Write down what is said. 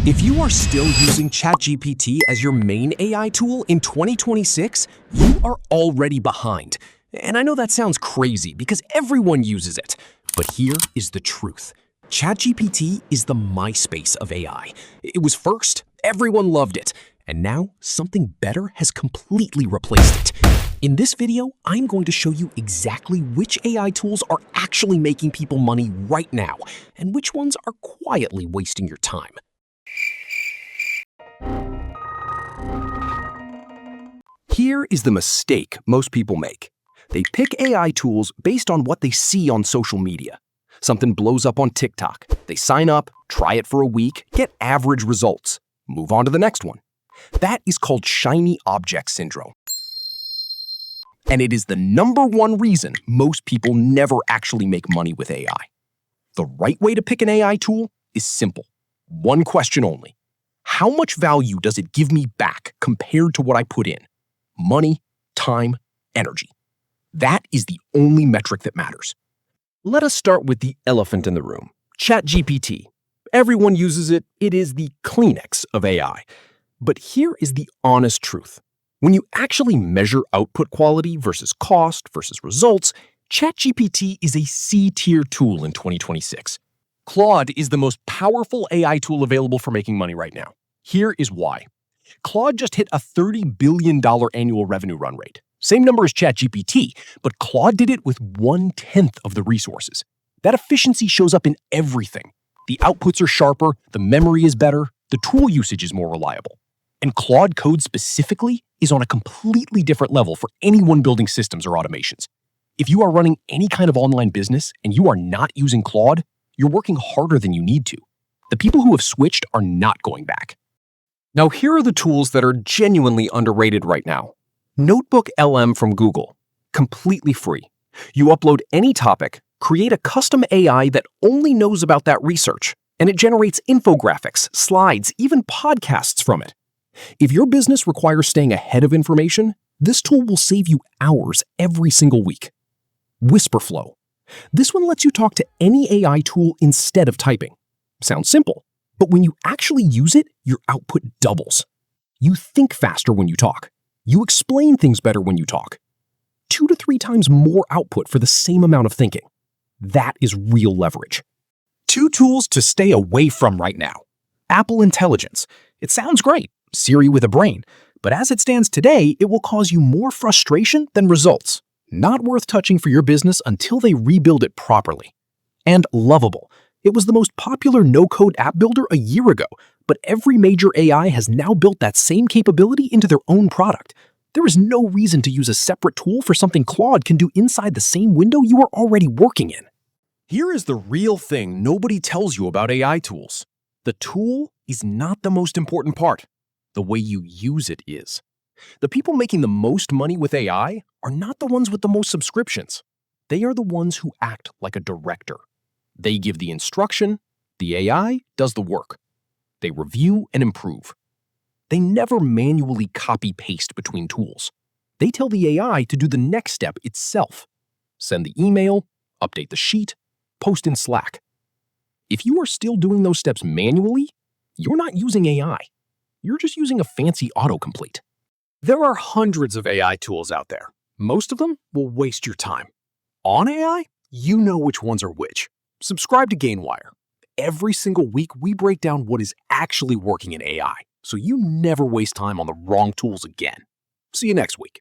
If you are still using ChatGPT as your main AI tool in 2026, you are already behind. And I know that sounds crazy because everyone uses it. But here is the truth. ChatGPT is the MySpace of AI. It was first, everyone loved it, and now something better has completely replaced it. In this video, I'm going to show you exactly which AI tools are actually making people money right now, and which ones are quietly wasting your time. Here is the mistake most people make. They pick AI tools based on what they see on social media. Something blows up on TikTok. They sign up, try it for a week, get average results, move on to the next one. That is called shiny object syndrome. And it is the #1 reason most people never actually make money with AI. The right way to pick an AI tool is simple. One question only. How much value does it give me back compared to what I put in? Money, time, energy. That is the only metric that matters. Let us start with the elephant in the room, ChatGPT. Everyone uses it. It is the Kleenex of AI. But here is the honest truth. When you actually measure output quality versus cost versus results, ChatGPT is a C-tier tool in 2026. Claude is the most powerful AI tool available for making money right now. Here is why. Claude just hit a $30 billion annual revenue run rate. Same number as ChatGPT, but Claude did it with 1/10 of the resources. That efficiency shows up in everything. The outputs are sharper, the memory is better, the tool usage is more reliable. And Claude code specifically is on a completely different level for anyone building systems or automations. If you are running any kind of online business and you are not using Claude, you're working harder than you need to. The people who have switched are not going back. Now, here are the tools that are genuinely underrated right now. NotebookLM from Google, completely free. You upload any topic, create a custom AI that only knows about that research, and it generates infographics, slides, even podcasts from it. If your business requires staying ahead of information, this tool will save you hours every single week. Whisperflow. This one lets you talk to any AI tool instead of typing. Sounds simple, but when you actually use it, your output doubles. You think faster when you talk. You explain things better when you talk. 2 to 3 times more output for the same amount of thinking. That is real leverage. 2 tools to stay away from right now. Apple Intelligence. It sounds great, Siri with a brain, but as it stands today, it will cause you more frustration than results. Not worth touching for your business until they rebuild it properly. And Lovable. It was the most popular no-code app builder a year ago, but every major AI has now built that same capability into their own product. There is no reason to use a separate tool for something Claude can do inside the same window you are already working in. Here is the real thing nobody tells you about AI tools. The tool is not the most important part. The way you use it is. The people making the most money with AI are not the ones with the most subscriptions. They are the ones who act like a director. They give the instruction, the AI does the work. They review and improve. They never manually copy-paste between tools. They tell the AI to do the next step itself. Send the email, update the sheet, post in Slack. If you are still doing those steps manually, you're not using AI. You're just using a fancy autocomplete. There are hundreds of AI tools out there. Most of them will waste your time. On AI, you know which ones are which. Subscribe to Gainwire. Every single week, we break down what is actually working in AI, so you never waste time on the wrong tools again. See you next week.